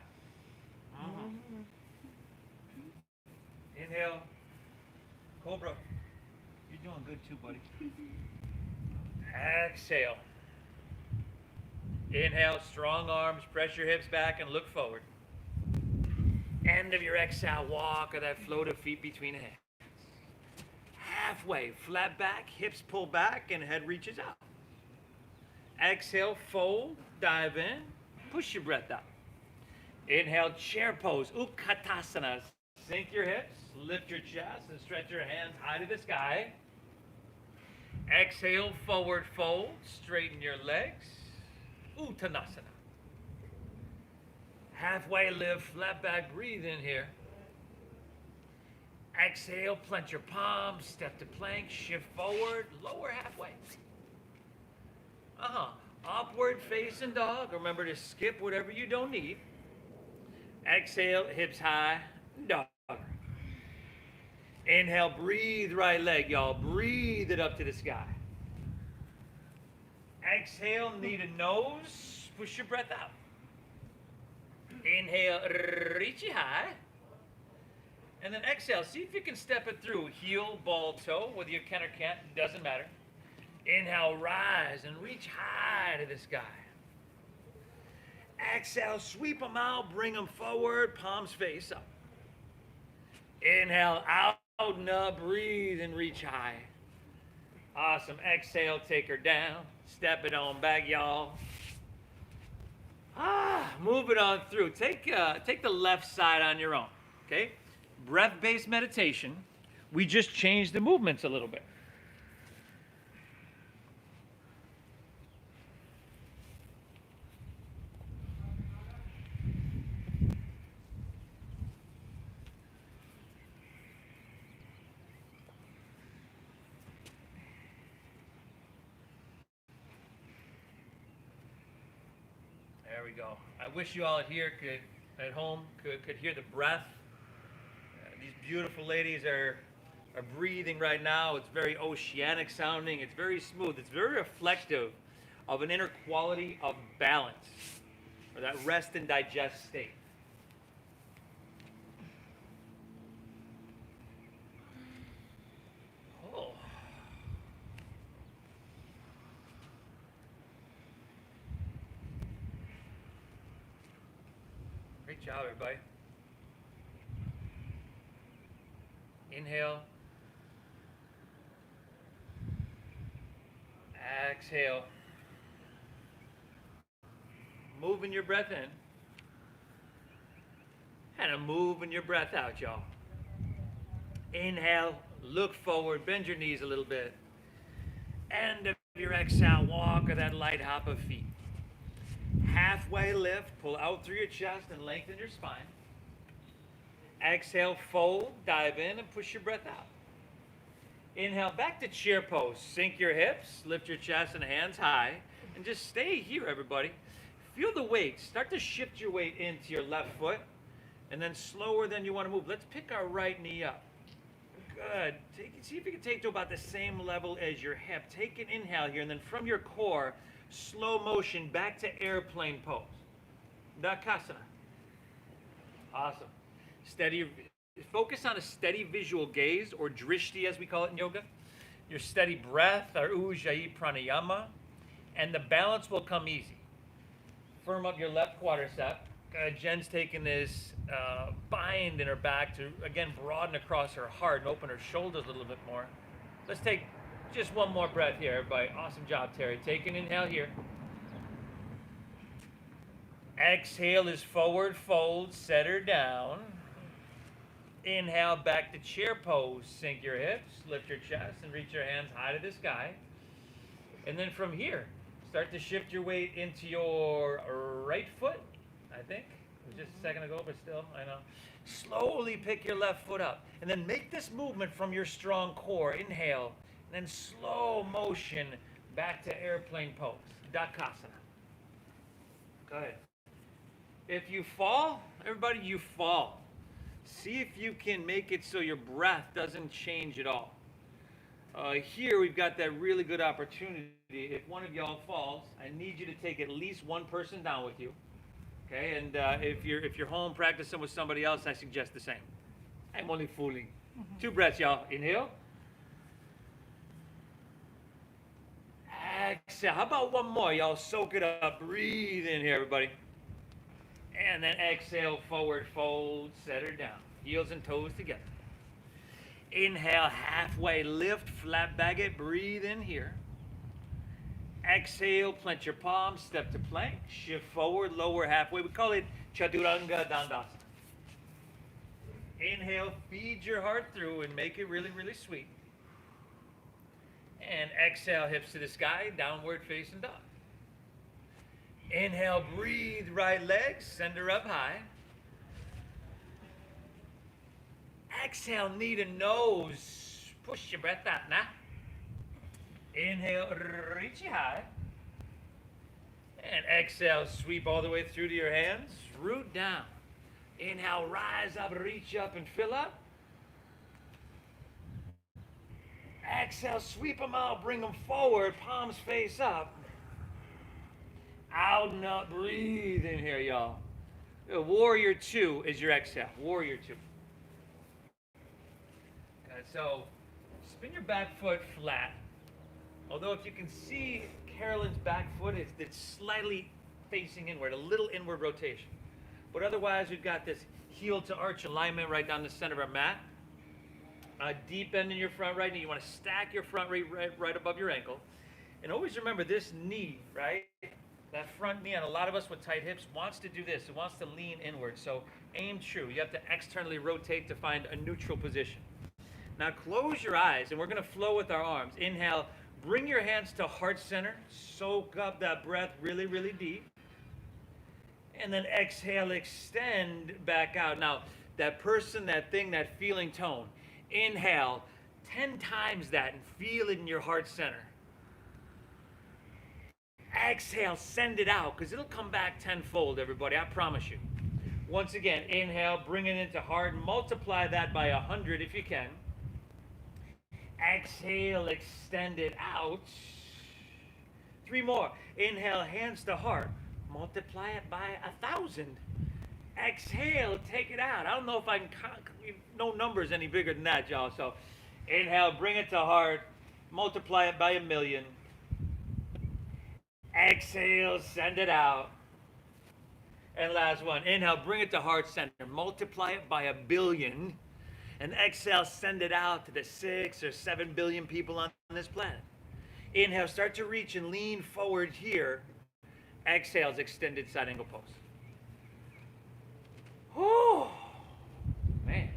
Mm-hmm. Inhale. Cobra. You're doing good too, buddy. Exhale. Inhale, strong arms, press your hips back and look forward. End of your exhale, walk or that float of feet between the hands. Halfway, flat back, hips pull back and head reaches out. Exhale, fold, dive in, push your breath out. Inhale, chair pose, Utkatasana. Sink your hips, lift your chest, and stretch your hands high to the sky. Exhale, forward fold, straighten your legs, Uttanasana. Halfway lift, flat back, breathe in here. Exhale, plant your palms, step to plank, shift forward, lower halfway. Upward facing dog. Remember to skip whatever you don't need. Exhale, hips high, dog. Inhale, breathe right leg, y'all. Breathe it up to the sky. Exhale, knee to nose. Push your breath out. Inhale, reach it high. And then exhale, see if you can step it through. Heel, ball, toe, whether you can or can't, doesn't matter. Inhale, rise and reach high to the sky. Exhale, sweep them out, bring them forward, palms face up. Inhale, out and up, breathe and reach high. Awesome. Exhale, take her down. Step it on back, y'all. Move it on through. Take the left side on your own, okay? Breath-based meditation. We just changed the movements a little bit. There we go. I wish you all here at home could hear the breath. These beautiful ladies are breathing right now. It's very oceanic sounding. It's very smooth. It's very reflective of an inner quality of balance. or that rest and digest state. Oh. Great job, everybody. Inhale. Exhale. Moving your breath in. And moving your breath out, y'all. Inhale, look forward, bend your knees a little bit. End of your exhale, walk or that light hop of feet. Halfway lift, pull out through your chest and lengthen your spine. Exhale, fold, dive in and push your breath out. Inhale, back to chair pose. Sink your hips, lift your chest and hands high, and just stay here, everybody. Feel the weight. Start to shift your weight into your left foot, and then slower than you want to move. Let's pick our right knee up. Good. See if you can take to about the same level as your hip. Take an inhale here, and then from your core, slow motion back to airplane pose. Bakasana. Awesome. Steady. Focus on a steady visual gaze, or drishti as we call it in yoga. Your steady breath, or ujjayi pranayama, and the balance will come easy. Firm up your left quadricep. Jen's taking this bind in her back to, again, broaden across her heart and open her shoulders a little bit more. Let's take just one more breath here, everybody. Awesome job, Terry. Take an inhale here. Exhale is forward fold, set her down. Inhale, back to chair pose. Sink your hips, lift your chest, and reach your hands high to the sky. And then from here, start to shift your weight into your right foot, I think. It was just a second ago, but still, I know. Slowly pick your left foot up. And then make this movement from your strong core. Inhale, and then slow motion back to airplane pose. Bakasana. Go ahead. If you fall, everybody, you fall. See if you can make it so your breath doesn't change at all. Here we've got that really good opportunity. If one of y'all falls, I need you to take at least one person down with you. Okay, and if you're home practicing with somebody else, I suggest the same. I'm only fooling. 2 breaths, y'all. Inhale. Exhale. How about one more, y'all? Soak it up. Breathe in here, everybody. And then exhale, forward fold, set her down. Heels and toes together. Inhale, halfway lift, flat back it, breathe in here. Exhale, plant your palms, step to plank, shift forward, lower halfway. We call it Chaturanga Dandasana. Inhale, feed your heart through and make it really, really sweet. And exhale, hips to the sky, downward facing dog. Inhale, breathe, right leg, send her up high. Exhale, knee to nose, push your breath out now. Inhale, reach it high. And exhale, sweep all the way through to your hands, root down. Inhale, rise up, reach up and fill up. Exhale, sweep them out, bring them forward, palms face up. Out and up, breathe in here, y'all. Warrior 2 is your exhale. Warrior 2. Okay, so spin your back foot flat. Although if you can see Carolyn's back foot, it's slightly facing inward, a little inward rotation. But otherwise, we've got this heel to arch alignment right down the center of our mat. Deep bend in your front right knee. You want to stack your front right above your ankle. And always remember this knee, right? That front knee on a lot of us with tight hips wants to do this. It wants to lean inward. So aim true. You have to externally rotate to find a neutral position. Now close your eyes, and we're going to flow with our arms. Inhale. Bring your hands to heart center. Soak up that breath really, really deep. And then exhale, extend back out. Now, that person, that thing, that feeling tone. Inhale 10 times that and feel it in your heart center. Exhale, send it out, because it'll come back tenfold, everybody. I promise you. Once again, inhale, bring it into heart. Multiply that by 100 if you can. Exhale, extend it out. 3 more. Inhale, hands to heart. multiply it by 1,000. Exhale, take it out. I don't know if I can, no number's any bigger than that, y'all. So inhale, bring it to heart, multiply it by 1,000,000. Exhale, send it out. And last one, inhale, bring it to heart center, multiply it by 1,000,000,000. And exhale, send it out to the 6 or 7 billion people on this planet. Inhale, start to reach and lean forward here. Exhale, extended side angle pose. Oh, man.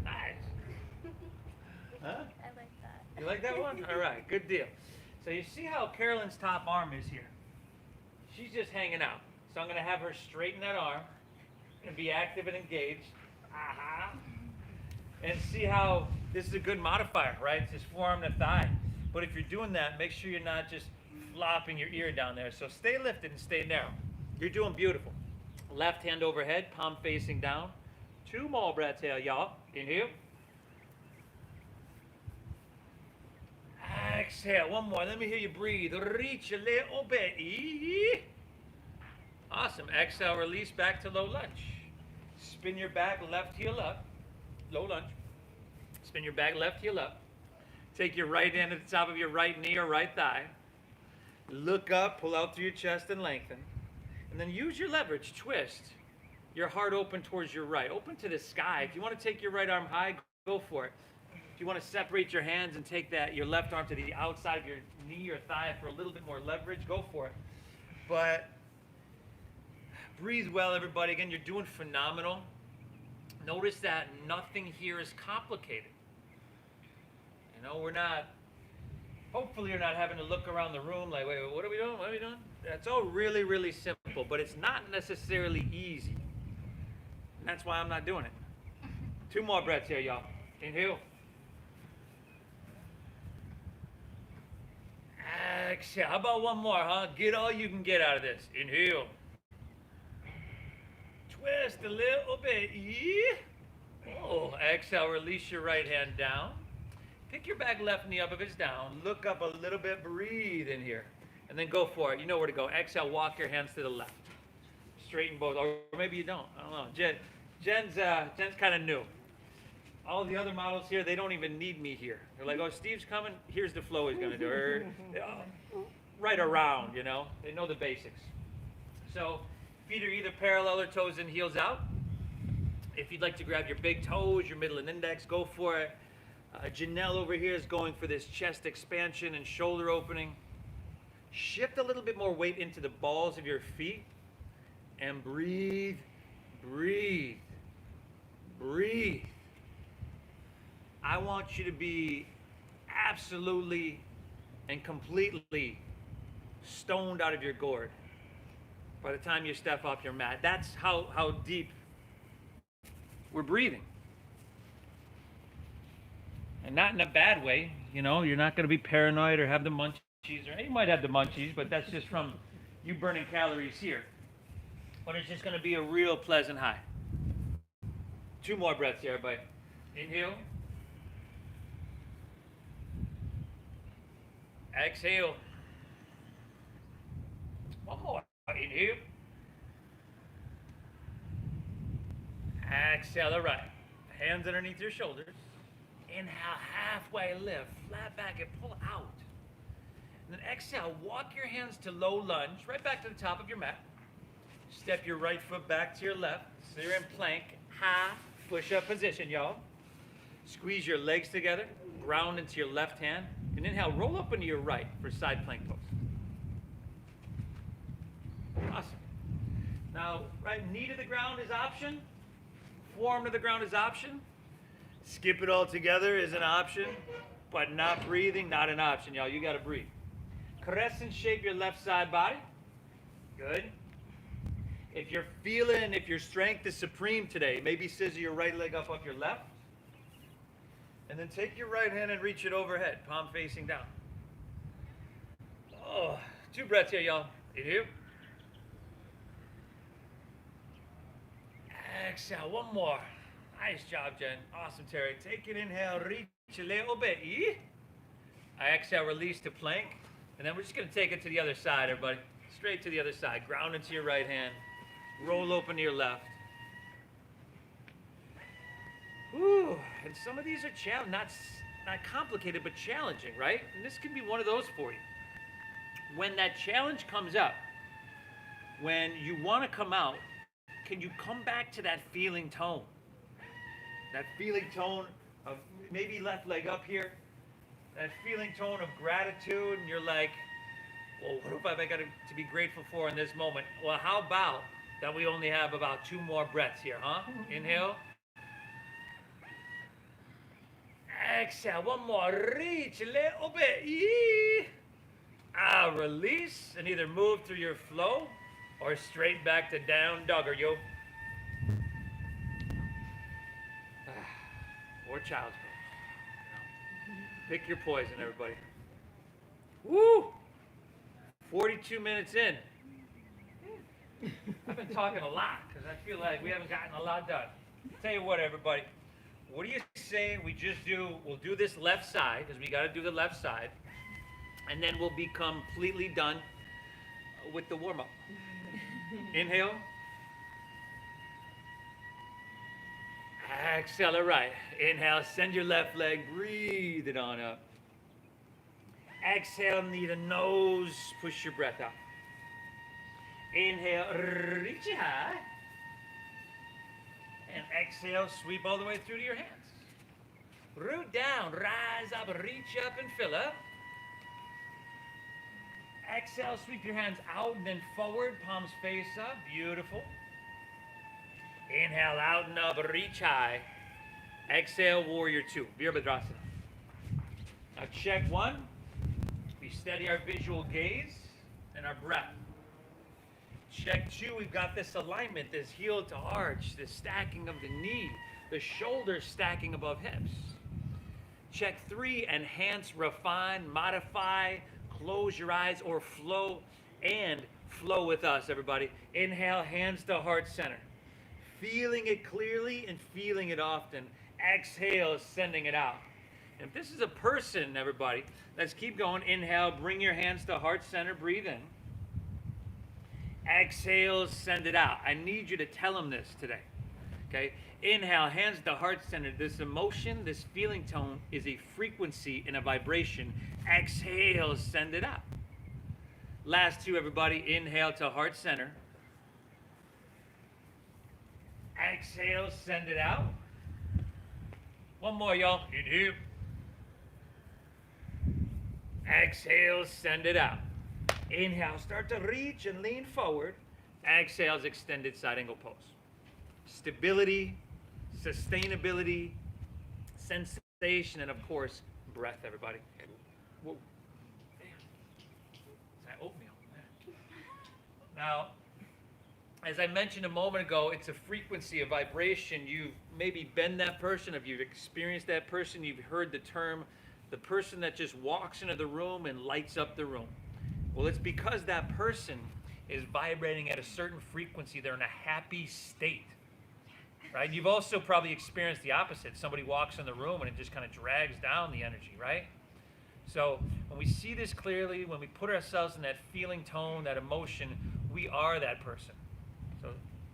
Nice. Huh? I like that. You like that one? All right, good deal. So you see how Carolyn's top arm is here? She's just hanging out. So I'm going to have her straighten that arm and be active and engaged. And see how this is a good modifier, right? It's just forearm to thigh. But if you're doing that, make sure you're not just flopping your ear down there. So stay lifted and stay narrow. You're doing beautiful. Left hand overhead, palm facing down. 2 more breaths here, y'all. Inhale. Exhale. 1 more. Let me hear you breathe. Reach a little bit. Awesome. Exhale, release back to low lunge. Spin your back, left heel up. Low lunge. Spin your back, left heel up. Take your right hand at the top of your right knee or right thigh. Look up, pull out through your chest and lengthen. And then use your leverage, twist. Your heart open towards your right. Open to the sky. If you want to take your right arm high, go for it. If you want to separate your hands and take your left arm to the outside of your knee or thigh for a little bit more leverage, go for it. But breathe well, everybody. Again, you're doing phenomenal. Notice that nothing here is complicated. You know, hopefully you're not having to look around the room like, wait, what are we doing? What are we doing? That's all really, really simple, but it's not necessarily easy. And that's why I'm not doing it. 2 more breaths here, y'all. Inhale. Exhale. How about 1 more, huh? Get all you can get out of this. Inhale. Twist a little bit. Oh, exhale, release your right hand down. Pick your back left knee up if it's down. Look up a little bit, breathe in here. And then go for it. You know where to go. Exhale, walk your hands to the left. Straighten both, or maybe you don't. I don't know. Jen's kind of new. All the other models here, they don't even need me here. They're like, oh, Steve's coming. Here's the flow he's going to do. Or, right around, you know. They know the basics. So feet are either parallel or toes and heels out. If you'd like to grab your big toes, your middle and index, go for it. Janelle over here is going for this chest expansion and shoulder opening. Shift a little bit more weight into the balls of your feet and breathe, breathe, breathe. I want you to be absolutely and completely stoned out of your gourd by the time you step off your mat. That's how deep we're breathing. And not in a bad way, you know, you're not going to be paranoid or have the munchies, or you might have the munchies, but that's just from you burning calories here. But it's just going to be a real pleasant high. 2 more breaths here, everybody. Inhale. Exhale. 1 more. Inhale. Exhale, all right. Hands underneath your shoulders. Inhale, halfway lift, flat back and pull out. And then exhale, walk your hands to low lunge, right back to the top of your mat. Step your right foot back to your left. So you're in plank, high push-up position, y'all. Squeeze your legs together, ground into your left hand, and inhale, roll up into your right for side plank pose. Awesome. Now, right knee to the ground is option. Forearm to the ground is option. Skip it all together is an option, but not breathing, not an option, y'all. You got to breathe. Crescent shape your left side body. Good. If your strength is supreme today, maybe scissor your right leg up off your left. And then take your right hand and reach it overhead, palm facing down. Oh, 2 breaths here, y'all. Inhale. Exhale, 1 more. Nice job, Jen. Awesome, Terry. Take an inhale, reach a little bit. Exhale, release to plank. And then we're just going to take it to the other side, everybody. straight to the other side. Ground into your right hand. Roll open to your left. Woo. And some of these are not complicated, but challenging, right? And this can be one of those for you. When that challenge comes up, when you want to come out, can you come back to that feeling tone? That feeling tone of maybe left leg up here. That feeling tone of gratitude, and you're like, well, what have I got to be grateful for in this moment? Well, how about that we only have about 2 more breaths here, huh? Inhale. Exhale, one more. Reach a little bit. Release, and either move through your flow or straight back to down dog or yo. Or child's pose. Pick your poison, everybody. Woo! 42 minutes in. I've been talking a lot because I feel like we haven't gotten a lot done. Tell you what, everybody. What do you say we'll do this left side, because we got to do the left side, and then we'll be completely done with the warm-up. Inhale. Exhale, all right. Inhale, send your left leg, breathe it on up. Exhale, knee to nose, push your breath out. Inhale, reach it high. And exhale, sweep all the way through to your hands. Root down, rise up, reach up and fill up. Exhale, sweep your hands out and then forward, palms face up, beautiful. Inhale, out and up, reach high. Exhale, warrior 2, Virabhadrasana. Now check 1, we steady our visual gaze and our breath. Check 2, we've got this alignment, this heel to arch, this stacking of the knee, the shoulders stacking above hips. Check 3, enhance, refine, modify, close your eyes or flow, and flow with us, everybody. Inhale, hands to heart center. Feeling it clearly and feeling it often. Exhale, sending it out. And if this is a person, everybody, let's keep going. Inhale, bring your hands to heart center, breathe in. Exhale, send it out. I need you to tell them this today. Okay? Inhale, hands to heart center. This emotion, this feeling tone is a frequency and a vibration. Exhale, send it out. Last 2, everybody. Inhale to heart center. Exhale, send it out. One more, y'all. Inhale. Exhale, send it out. Inhale, start to reach and lean forward. Exhale's extended side angle pose. Stability, sustainability, sensation, and of course, breath, everybody. Whoa. Damn. It's that oatmeal. Now, as I mentioned a moment ago, it's a frequency, a vibration. You've maybe been that person, if you've experienced that person, you've heard the term, the person that just walks into the room and lights up the room. Well, it's because that person is vibrating at a certain frequency. They're in a happy state, right? You've also probably experienced the opposite. Somebody walks in the room and it just kind of drags down the energy, right? So when we see this clearly, when we put ourselves in that feeling tone, that emotion, we are that person. So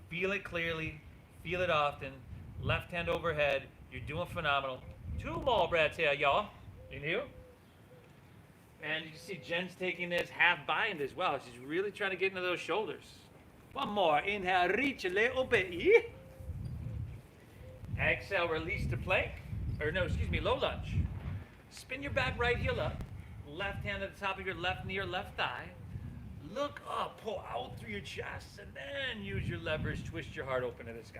feel it clearly, feel it often. Left hand overhead, you're doing phenomenal. 2 more breaths here, y'all. Inhale. And you can see Jen's taking this half bind as well. She's really trying to get into those shoulders. One more. Inhale, reach a little bit. Exhale, release to plank. Low lunge. Spin your back right heel up. Left hand at the top of your left knee or left thigh. Look up, pull out through your chest, and then use your leverage, twist your heart open to the sky.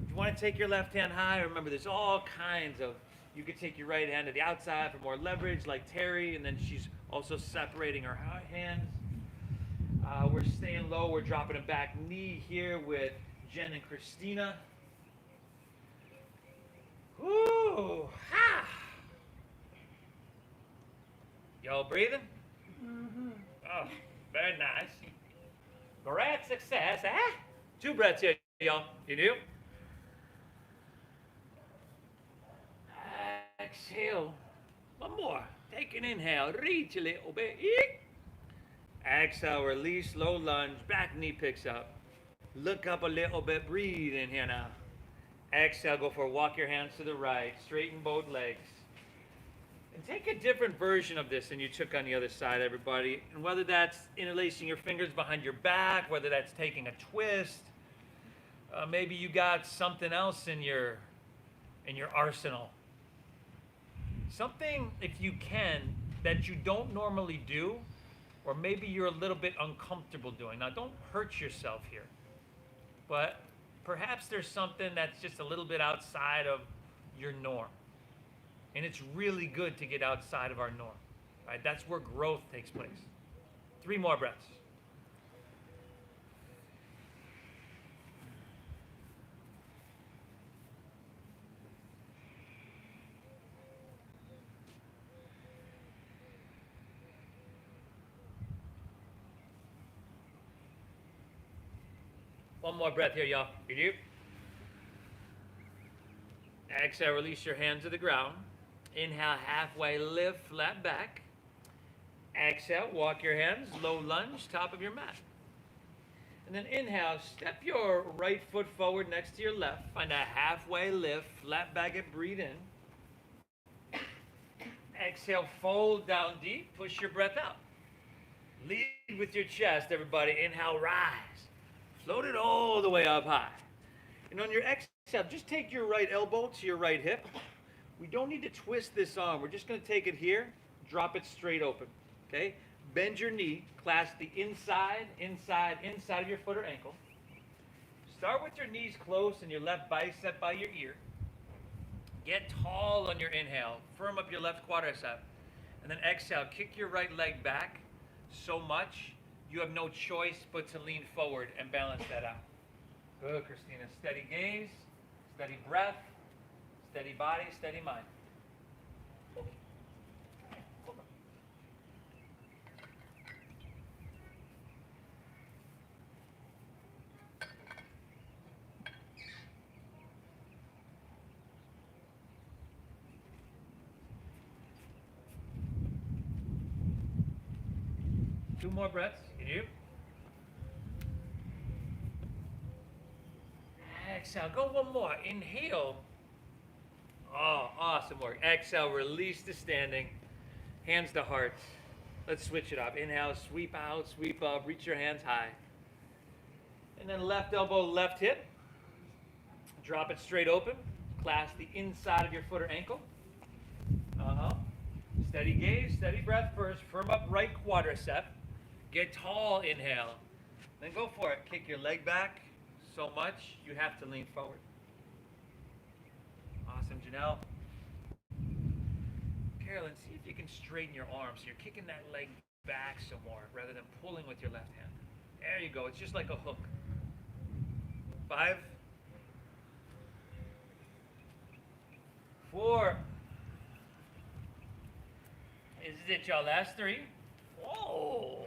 If you want to take your left hand high, remember there's all kinds of, you could take your right hand to the outside for more leverage, like Terry, and then she's also separating her hands. We're staying low, we're dropping a back knee here with Jen and Christina. Ooh, ha! Y'all breathing? Mm-hmm. Oh, very nice. Great success, eh? 2 breaths here, y'all. You do? Exhale. One more. Take an inhale. Reach a little bit. Exhale, release, low lunge, back knee picks up. Look up a little bit, breathe in here now. Exhale, go for a walk your hands to the right, straighten both legs. And take a different version of this than you took on the other side, everybody. And whether that's interlacing your fingers behind your back, whether that's taking a twist, maybe you got something else in your arsenal. Something, if you can, that you don't normally do, or maybe you're a little bit uncomfortable doing. Now, don't hurt yourself here, but perhaps there's something that's just a little bit outside of your norm. And it's really good to get outside of our norm. Right? That's where growth takes place. 3 more breaths. One more breath here, y'all. You do? Exhale, release your hands to the ground. Inhale, halfway lift, flat back. Exhale, walk your hands, low lunge, top of your mat. And then inhale, step your right foot forward next to your left. Find a halfway lift, flat back and breathe in. Exhale, fold down deep, push your breath out. Lead with your chest, everybody. Inhale, rise. Float it all the way up high. And on your exhale, just take your right elbow to your right hip. We don't need to twist this arm. We're just going to take it here, drop it straight open. Okay? Bend your knee, clasp the inside of your foot or ankle. Start with your knees close and your left bicep by your ear. Get tall on your inhale. Firm up your left quadricep. And then exhale, kick your right leg back so much you have no choice but to lean forward and balance that out. Good, Christina. Steady gaze, steady breath, steady body, steady mind. Cobra. Two more breaths. Can you? Exhale. Go one more. Inhale. Oh, awesome work. Exhale. Release to standing. Hands to heart. Let's switch it up. Inhale. Sweep out. Sweep up. Reach your hands high. And then left elbow, left hip. Drop it straight open. Clasp the inside of your foot or ankle. Steady gaze. Steady breath first. Firm up right quadricep. Get tall. Inhale. Then go for it. Kick your leg back so much you have to lean forward. Awesome, Janelle. Carolyn, see if you can straighten your arms. So you're kicking that leg back some more rather than pulling with your left hand. There you go. It's just like a hook. 5, 4. This is it, y'all. Last 3. Whoa.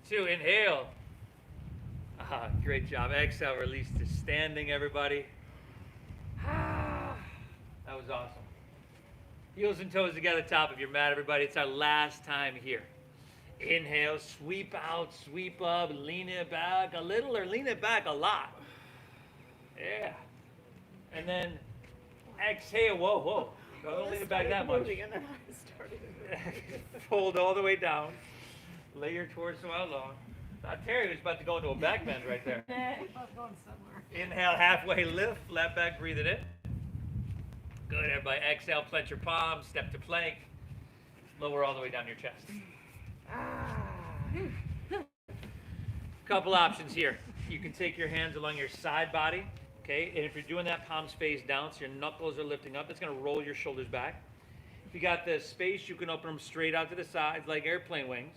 2. Inhale. Great job. Exhale, release to standing, everybody. That was awesome. Heels and toes together, top of your mat, everybody. It's our last time here. Inhale, sweep out, sweep up, lean it back a little or lean it back a lot. Yeah. And then exhale, whoa. Don't lean it back that much. Fold all the way down. Lay your torso out long. Terry was about to go into a back bend right there. I was going somewhere. Inhale, halfway lift, flat back, breathe it in. Good, everybody. Exhale, plant your palms, step to plank. Lower all the way down your chest. Couple options here. You can take your hands along your side body, okay? And if you're doing that, palms face down, so your knuckles are lifting up, that's going to roll your shoulders back. If you got the space, you can open them straight out to the sides like airplane wings.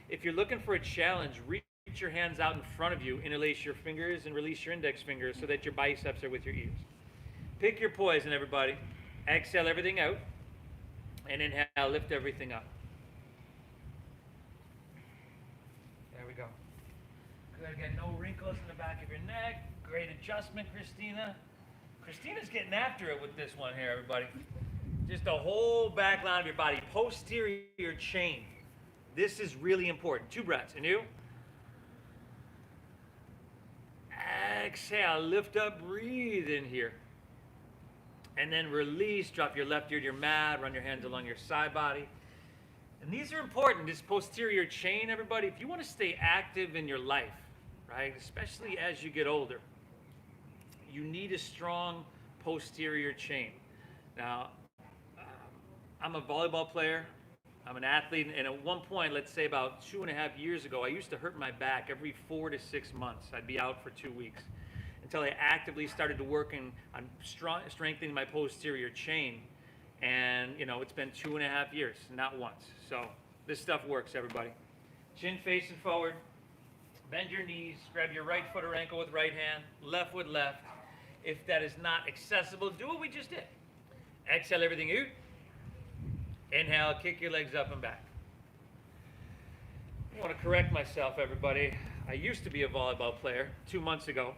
If you're looking for a challenge, reach your hands out in front of you, interlace your fingers and release your index fingers so that your biceps are with your ears. Pick your poison, everybody. Exhale everything out. And inhale, lift everything up. There we go. Good, again, no wrinkles in the back of your neck. Great adjustment, Christina. Christina's getting after it with this one here, everybody. Just the whole back line of your body. Posterior chain. This is really important. 2 breaths. And you. Exhale, lift up, breathe in here. And then release, drop your left ear to your mat, run your hands along your side body. And these are important, this posterior chain, everybody. If you want to stay active in your life, right, especially as you get older, you need a strong posterior chain. Now, I'm a volleyball player. I'm an athlete, and at one point, let's say about 2.5 years ago, I used to hurt my back every 4 to 6 months. I'd be out for 2 weeks until I actively started to work on strengthening my posterior chain. And, you know, it's been 2.5 years, not once. So this stuff works, everybody. Chin facing forward. Bend your knees. Grab your right foot or ankle with right hand, left with left. If that is not accessible, do what we just did. Exhale everything out. Inhale, kick your legs up and back. I want to correct myself, everybody. I used to be a volleyball player 2 months ago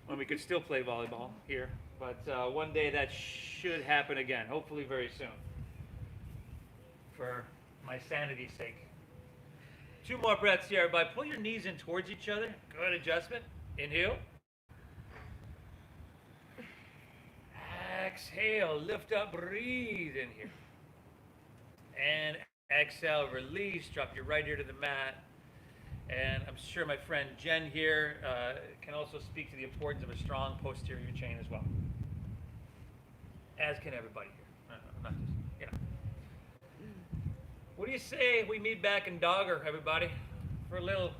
when we could still play volleyball here. But one day that should happen again, hopefully very soon, for my sanity's sake. 2 more breaths here, everybody. Pull your knees in towards each other. Good adjustment. Inhale. Exhale, lift up, breathe in here. And exhale, release, drop your right ear to the mat. And I'm sure my friend Jen here can also speak to the importance of a strong posterior chain as well. As can everybody here. I'm not just, you know. What do you say we meet back in Dogger, everybody, for a little,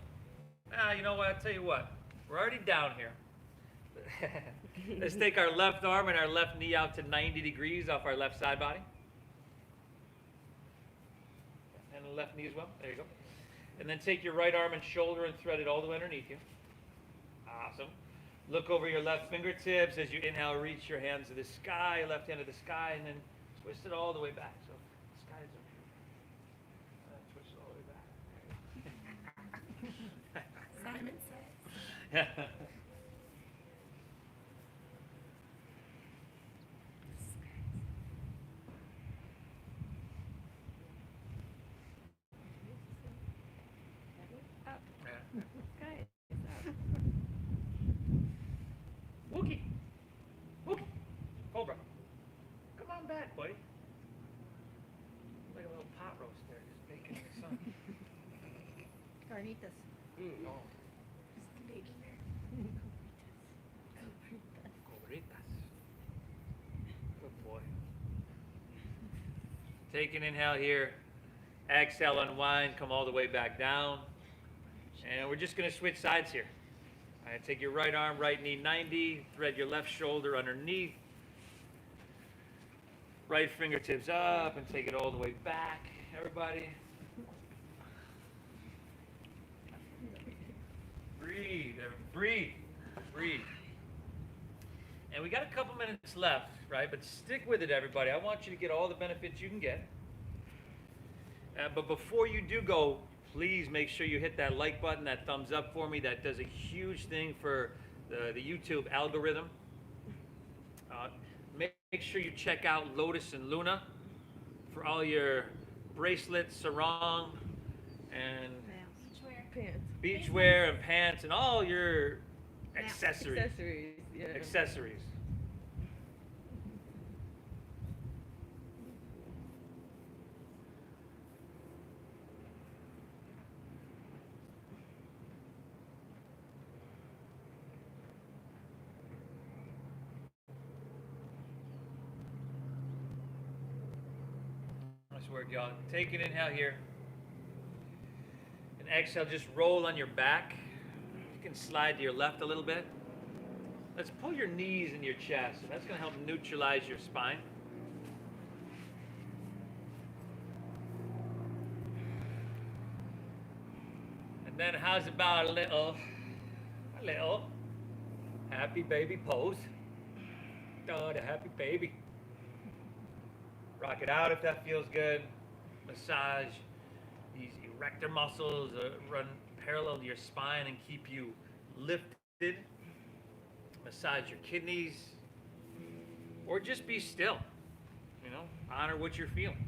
you know what, I'll tell you what. We're already down here. Let's take our left arm and our left knee out to 90 degrees off our left side body. And the left knee as well. There you go. And then take your right arm and shoulder and thread it all the way underneath you. Awesome. Look over your left fingertips as you inhale, reach your hands to the sky, left hand to the sky, and then twist it all the way back. So the sky is up here. Twist it all the way back. Simon says. Wookie. Wookie. Cobra. Come on back, buddy. Like a little pot roast there, just baking in the sun. Carnitas. Oh. Cobritas. Good boy. Take an inhale here. Exhale, unwind, come all the way back down. And we're just going to switch sides here. All right, take your right arm, right knee 90, thread your left shoulder underneath. Right fingertips up and take it all the way back, everybody. Breathe, breathe, breathe. And we got a couple minutes left, right? But stick with it, everybody. I want you to get all the benefits you can get. But before you do go, please make sure you hit that like button, that thumbs up for me. That does a huge thing for the YouTube algorithm. Make sure you check out Lotus and Luna for all your bracelets, sarong, and beachwear and pants, and all your accessories. Accessories, yeah. Accessories. Nice work, y'all. Take an inhale here. And exhale, just roll on your back. You can slide to your left a little bit. Let's pull your knees into your chest. That's going to help neutralize your spine. And then how's about a little happy baby pose? Oh, the happy baby. Rock it out if that feels good. Massage these erector muscles, run parallel to your spine and keep you lifted. Massage your kidneys. Or just be still. You know, honor what you're feeling.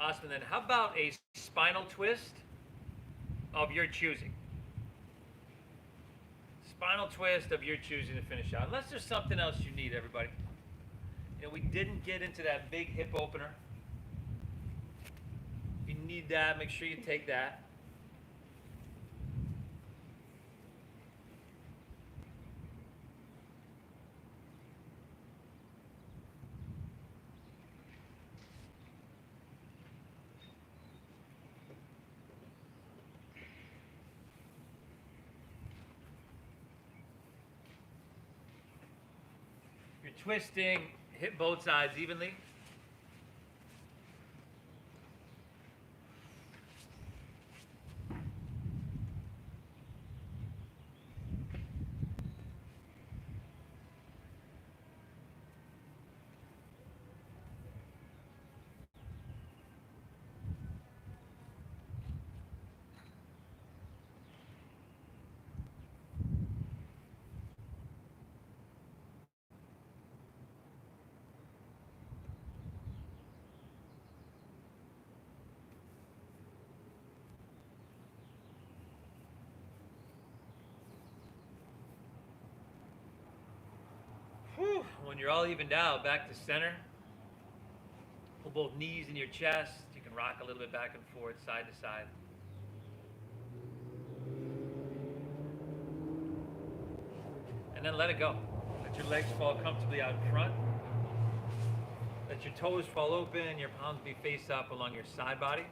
Awesome. Then how about a spinal twist of your choosing? Spinal twist of your choosing to finish out. Unless there's something else you need, everybody. You know, we didn't get into that big hip opener. If you need that, make sure you take that. You're twisting, hit both sides evenly. Whew. When you're all evened out, back to center. Pull both knees in your chest. You can rock a little bit back and forth, side to side. And then let it go. Let your legs fall comfortably out in front. Let your toes fall open, your palms be face up along your side body.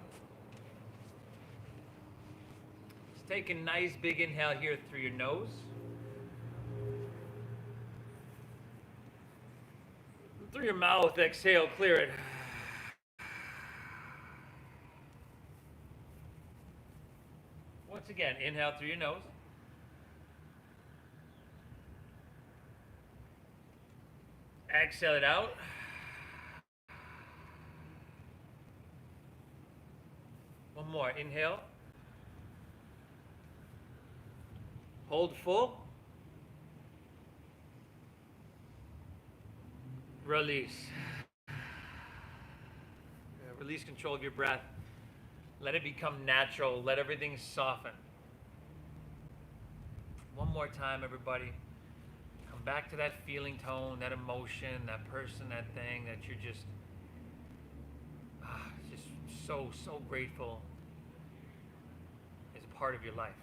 Just take a nice big inhale here through your nose. Through your mouth, exhale, clear it. Once again, inhale through your nose. Exhale it out. One more, inhale. Hold full. Release. Release control of your breath. Let it become natural. Let everything soften. One more time, everybody. Come back to that feeling tone, that emotion, that person, that thing that you're just so grateful is a part of your life.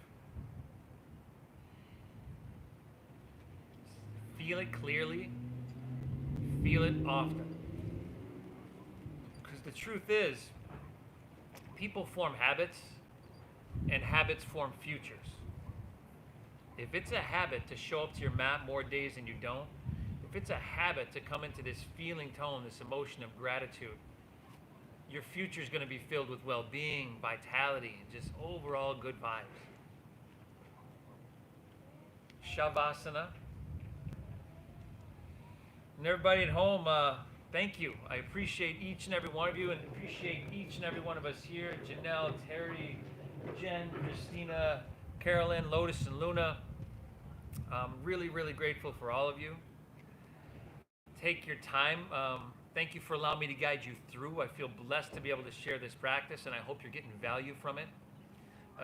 Feel it clearly. Feel it often. Because the truth is, people form habits, and habits form futures. If it's a habit to show up to your mat more days than you don't, if it's a habit to come into this feeling tone, this emotion of gratitude, your future is going to be filled with well-being, vitality, and just overall good vibes. Shavasana. And everybody at home, thank you. I appreciate each and every one of you, and appreciate each and every one of us here. Janelle, Terry, Jen, Christina, Carolyn, Lotus, and Luna. I'm really, really grateful for all of you. Take your time. Thank you for allowing me to guide you through. I feel blessed to be able to share this practice, and I hope you're getting value from it.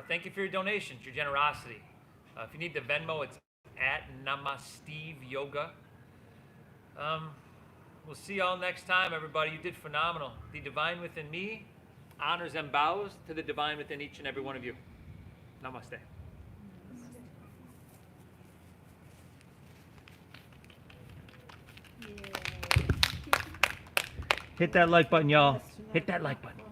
Thank you for your donations, your generosity. If you need the Venmo, it's at Namasteve Yoga. We'll see y'all next time, everybody. You did phenomenal. The divine within me honors and bows to the divine within each and every one of you. Namaste. Hit that like button, y'all. Hit that like button.